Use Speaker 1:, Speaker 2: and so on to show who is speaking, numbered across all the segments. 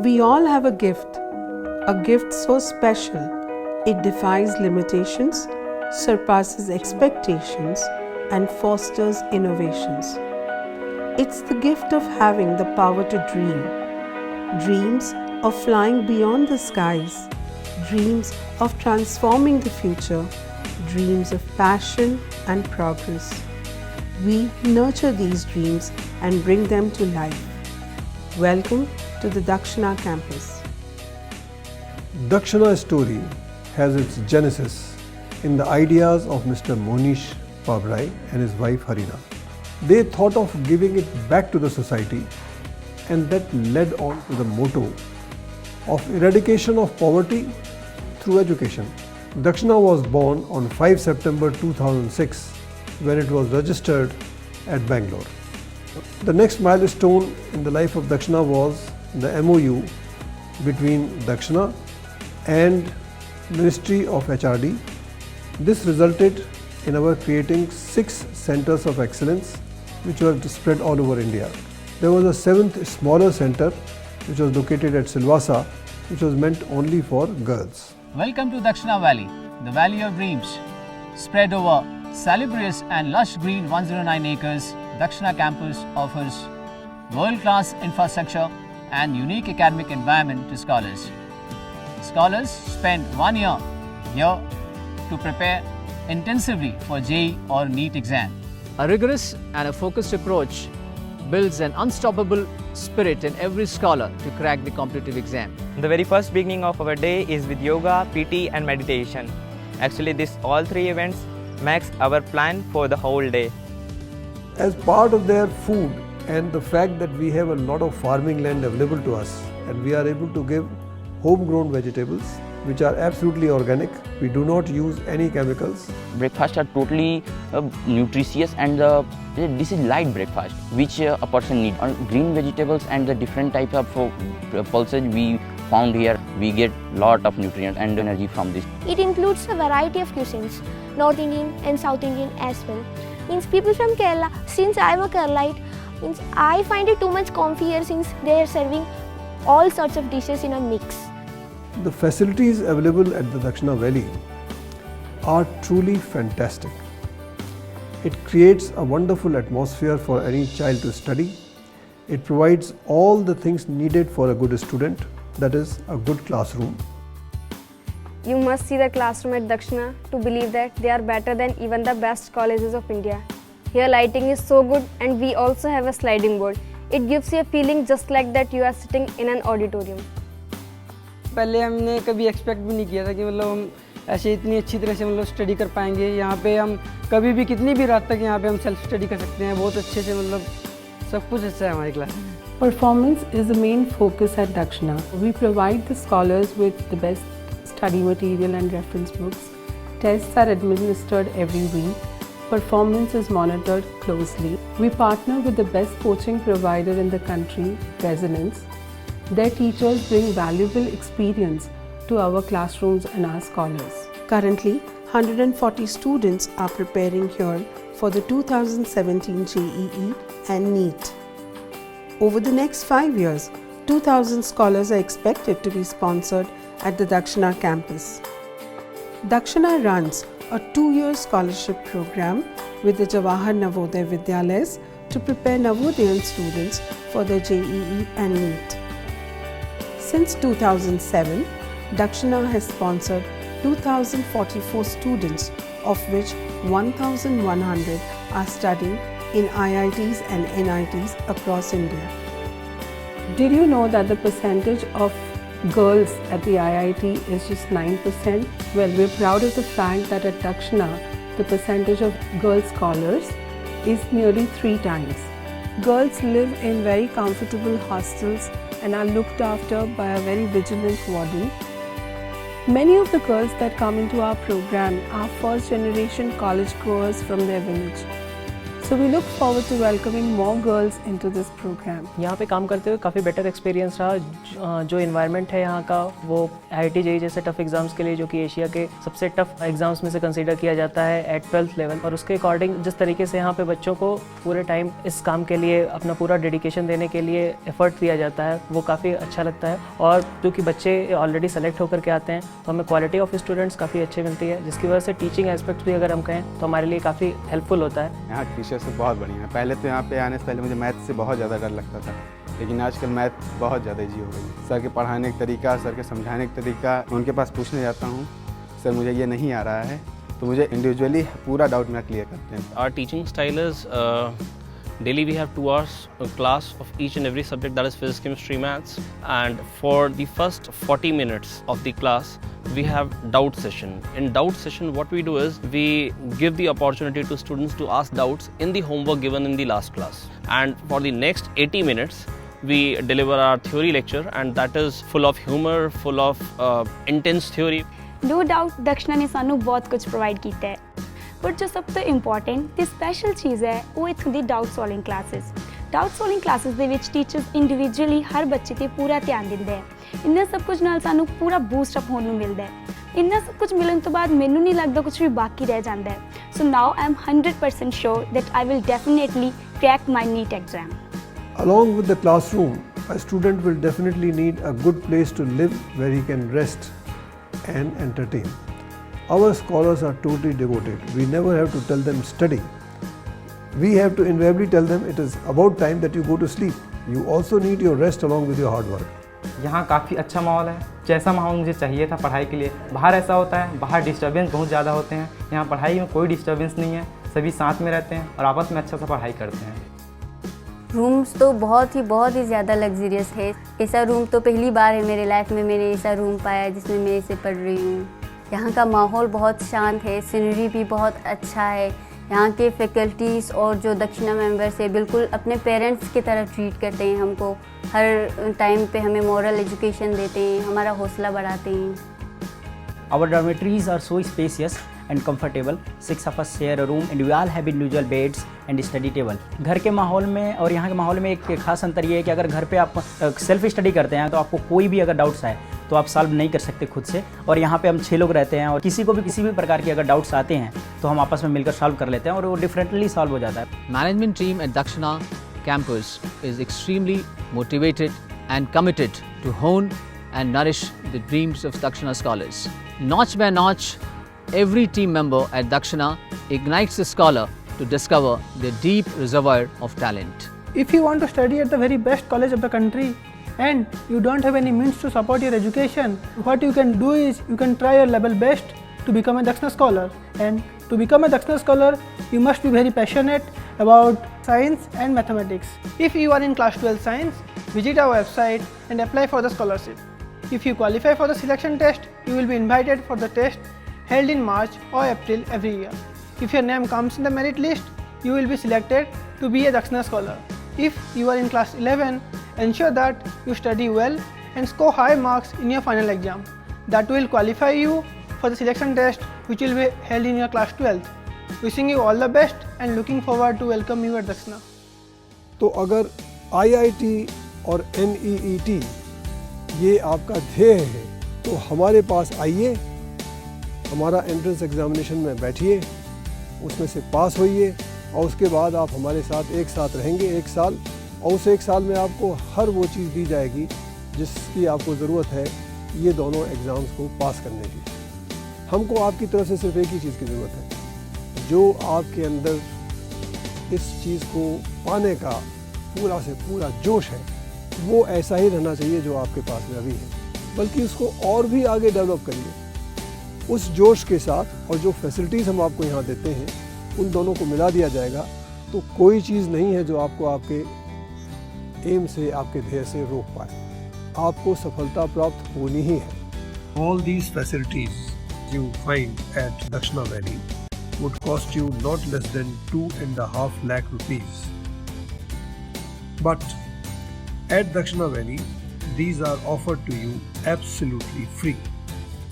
Speaker 1: We all have a gift so special, it defies limitations, surpasses expectations, and fosters innovations. It's the gift of having the power to dream. Dreams of flying beyond the skies, dreams of transforming the future, dreams of passion and progress. We nurture these dreams and bring them to life. Welcome to the Dakshina campus.
Speaker 2: Dakshina's story has its genesis in the ideas of Mr. Monish Pabrai and his wife Harina. They thought of giving it back to the society, and that led on to the motto of eradication of poverty through education. Dakshina was born on 5 September 2006 when it was registered at Bangalore. The next milestone in the life of Dakshina was the MOU between Dakshina and Ministry of HRD. This resulted in our creating 6 centers of excellence which were spread all over India. There was a 7th smaller center which was located at Silvassa, which was meant only for girls.
Speaker 3: Welcome to Dakshina Valley, the Valley of Dreams. Spread over salubrious and lush green 109 acres, Dakshina campus offers world-class infrastructure and unique academic environment to scholars. Scholars spend 1 year here to prepare intensively for JEE or NEET exam. A rigorous and a focused approach builds an unstoppable spirit in every scholar to crack the competitive exam.
Speaker 4: The very first beginning of our day is with yoga, PT and meditation. Actually, all 3 events makes our plan for the whole day.
Speaker 2: As part of their food and the fact that we have a lot of farming land available to us and we are able to give homegrown vegetables which are absolutely organic, we do not use any chemicals.
Speaker 5: Breakfast are totally nutritious, and this is light breakfast which a person needs. Green vegetables and the different types of pulses we found here, we get lot of nutrients and energy from this.
Speaker 6: It includes a variety of cuisines, North Indian and South Indian as well. Means people from Kerala, since I am a Keralite, means I find it too much comfy here since they are serving all sorts of dishes in a mix.
Speaker 2: The facilities available at the Dakshina Valley are truly fantastic. It creates a wonderful atmosphere for any child to study. It provides all the things needed for a good student, that is a good classroom.
Speaker 7: You must see the classroom at Dakshina to believe that they are better than even the best colleges of India. Here lighting is so good, and we also have a sliding board. It gives you a feeling just like that you are sitting in an auditorium.
Speaker 8: पहले हमने कभी expect भी नहीं किया था कि मतलब हम ऐसे इतनी अच्छी तरह से स्टडी कर पाएंगे। यहाँ पे हम कभी भी कितनी भी रात तक यहाँ पे हम सेल्फ स्टडी कर सकते हैं। बहुत अच्छे से सब कुछ अच्छा है हमारी क्लास में।
Speaker 1: Performance is the main focus at Dakshina. We provide the scholars with the best study material and reference books. Tests are administered every week. Performance is monitored closely. We partner with the best coaching provider in the country, Resonance. Their teachers bring valuable experience to our classrooms and our scholars. Currently, 140 students are preparing here for the 2017 JEE and NEET. Over the next 5 years, 2,000 scholars are expected to be sponsored at the Dakshina campus. Dakshina runs a 2-year scholarship program with the Jawahar Navodaya Vidyalayas to prepare Navodayan students for their JEE and NEET. Since 2007, Dakshina has sponsored 2,044 students, of which 1,100 are studying in IITs and NITs across India. Did you know that the percentage of girls at the IIT is just 9%? Well, we're proud of the fact that at Dakshina, the percentage of girl scholars is nearly 3 times. Girls live in very comfortable hostels and are looked after by a very vigilant warden. Many of the girls that come into our program are first generation college goers from their village. So we look forward to welcoming more girls into this program.
Speaker 9: यहाँ पे काम करते हुए काफ़ी better experience रहा। जो environment है यहाँ का वो IIT JEE जैसे टफ एग्जाम्स के लिए, जो कि एशिया के सबसे टफ एग्जाम्स में से कंसीडर किया जाता है एट 12th लेवल, और उसके अकॉर्डिंग जिस तरीके से यहाँ पे बच्चों को पूरे टाइम इस काम के लिए अपना पूरा डेडिकेशन देने के लिए एफर्ट दिया जाता है, वो काफ़ी अच्छा लगता है। और क्योंकि बच्चे ऑलरेडी सेलेक्ट होकर के आते हैं तो हमें क्वालिटी ऑफ स्टूडेंट्स काफ़ी अच्छी मिलती है, जिसकी वजह से टीचिंग एस्पेक्ट भी अगर हम कहें तो हमारे लिए काफ़ी हेल्पफुल होता है।
Speaker 10: यहाँ टीचर्स बहुत बढ़िया है। पहले तो यहाँ पे आने से पहले मुझे मैथ से बहुत ज़्यादा डर लगता था, लेकिन आजकल मैथ बहुत ज़्यादा ईजी हो गई। सर के पढ़ाने का तरीका, सर के समझाने का तरीका, उनके पास पूछने जाता हूँ सर मुझे ये नहीं आ रहा है, तो मुझे इंडिविजुअली पूरा डाउट मेरा क्लियर करते हैं।
Speaker 11: Our teaching style is daily we have 2 hours class of each and every subject, that is physics, chemistry, maths, and for the first 40 minutes of the class we have doubt session. In doubt session what we do is we give the opportunity to students to ask doubts in the homework given in the last class, and for the next 80 minutes we deliver our theory lecture, and that is full of humor, full of intense theory.
Speaker 12: No doubt दक्षिणा ने सानू बहुत कुछ provide किया है, पर जो सब तो इंपॉर्टेंट ते स्पैशल चीज़ है वो इत्थों दी doubt solving classes. Doubt solving classes दे विच टीचर्स इंडिविजुअली हर बच्चे ते पूरा ध्यान दिंदे हैं। इन्ना सब कुछ नाल सानू पूरा बूस्ट अप होने मिलता है। इन्ना सब कुछ मिलने तो बाद मैनू नहीं लगता कुछ भी बाकी रह जाता है। So now I am 100% sure that I will definitely crack my NEET exam.
Speaker 2: Along with the classroom, a student will definitely need a good place to live where he can rest and entertain. Our scholars are totally devoted. We never have to tell them study. We have to invariably tell them it is about time that you go to sleep. You also need your rest along with your hard work.
Speaker 4: यहाँ काफ़ी अच्छा माहौल है, जैसा माहौल मुझे चाहिए था पढ़ाई के लिए। बाहर ऐसा होता है, बाहर डिस्टर्बेंस बहुत ज़्यादा होते हैं, यहाँ पढ़ाई में कोई डिस्टर्बेंस नहीं है, सभी साथ में रहते हैं और आपस में अच्छा सा पढ़ाई करते हैं।
Speaker 13: रूम्स तो बहुत ही ज़्यादा लग्जरियस है। ऐसा रूम तो पहली बार है मेरे लाइफ में मैंने ऐसा रूम पाया जिसमें मैं इसे पढ़ रही हूँ। यहाँ का माहौल बहुत शांत है, सीनरी भी बहुत अच्छा है। यहाँ के फैकल्टीज़ और जो दक्षिणा मेंबर्स है बिल्कुल अपने पेरेंट्स की तरह ट्रीट करते हैं हमको। हर टाइम पे हमें मॉरल एजुकेशन देते हैं, हमारा हौसला बढ़ाते हैं।
Speaker 14: Our dormitories are so spacious and comfortable. 6 of us share a room and we all have individual beds and study table. घर के माहौल में और यहाँ के माहौल में एक खास अंतर ये है कि अगर घर पे आप सेल्फ स्टडी करते हैं तो आपको कोई भी अगर डाउट्स आए तो आप सॉल्व नहीं कर सकते खुद से, और यहाँ पे हम 6 लोग रहते हैं और किसी को भी किसी भी प्रकार की अगर डाउट्स आते हैं तो हम आपस में मिलकर सॉल्व कर लेते हैं और वो डिफरेंटली सॉल्व हो जाता है।
Speaker 3: Management team at Dakshina campus is extremely motivated and committed to hone and nourish the dreams of Dakshina scholars. Notch by notch, every team member at Dakshina ignites a scholar to discover their deep reservoir of talent.
Speaker 15: If you want to study at the very best college of the country and you don't have any means to support your education, what you can do is you can try your level best to become a Dakshina scholar. And to become a Dakshina scholar, you must be very passionate about science and mathematics. If you are in class 12 science, visit our website and apply for the scholarship. If you qualify for the selection test, you will be invited for the test held in March or April every year. If your name comes in the merit list, you will be selected to be a Dakshina scholar. If you are in class 11, ensure that you study well and score high marks in your final exam. That will qualify you for the selection test which will be held in your class 12th. Wishing you all the best and looking forward to welcome you at Dakshina.
Speaker 2: तो अगर IIT और NEET ये आपका ध्येय है तो हमारे पास आइए, हमारा एंट्रेंस एग्जामिनेशन में बैठिए, उसमें से पास होइए और उसके बाद आप हमारे साथ एक साथ रहेंगे 1 साल, और उस 1 साल में आपको हर वो चीज़ दी जाएगी जिसकी आपको ज़रूरत है ये दोनों एग्ज़ाम्स को पास करने की। हमको आपकी तरफ से सिर्फ एक ही चीज़ की ज़रूरत है, जो आपके अंदर इस चीज़ को पाने का पूरा से पूरा जोश है वो ऐसा ही रहना चाहिए जो आपके पास में अभी है, बल्कि उसको और भी आगे डेवलप करिए। उस जोश के साथ और जो फैसिलिटीज़ हम आपको यहाँ देते हैं उन दोनों को मिला दिया जाएगा तो कोई चीज़ नहीं है जो आपको आपके एम से, आपके ध्येय से रोक पाए। आपको सफलता प्राप्त होनी ही है। All these facilities you find at Dakshina Valley would cost you not less than 2.5 lakh rupees. But at Dakshina Valley, these are offered to you absolutely free.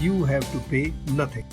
Speaker 2: You have to pay nothing.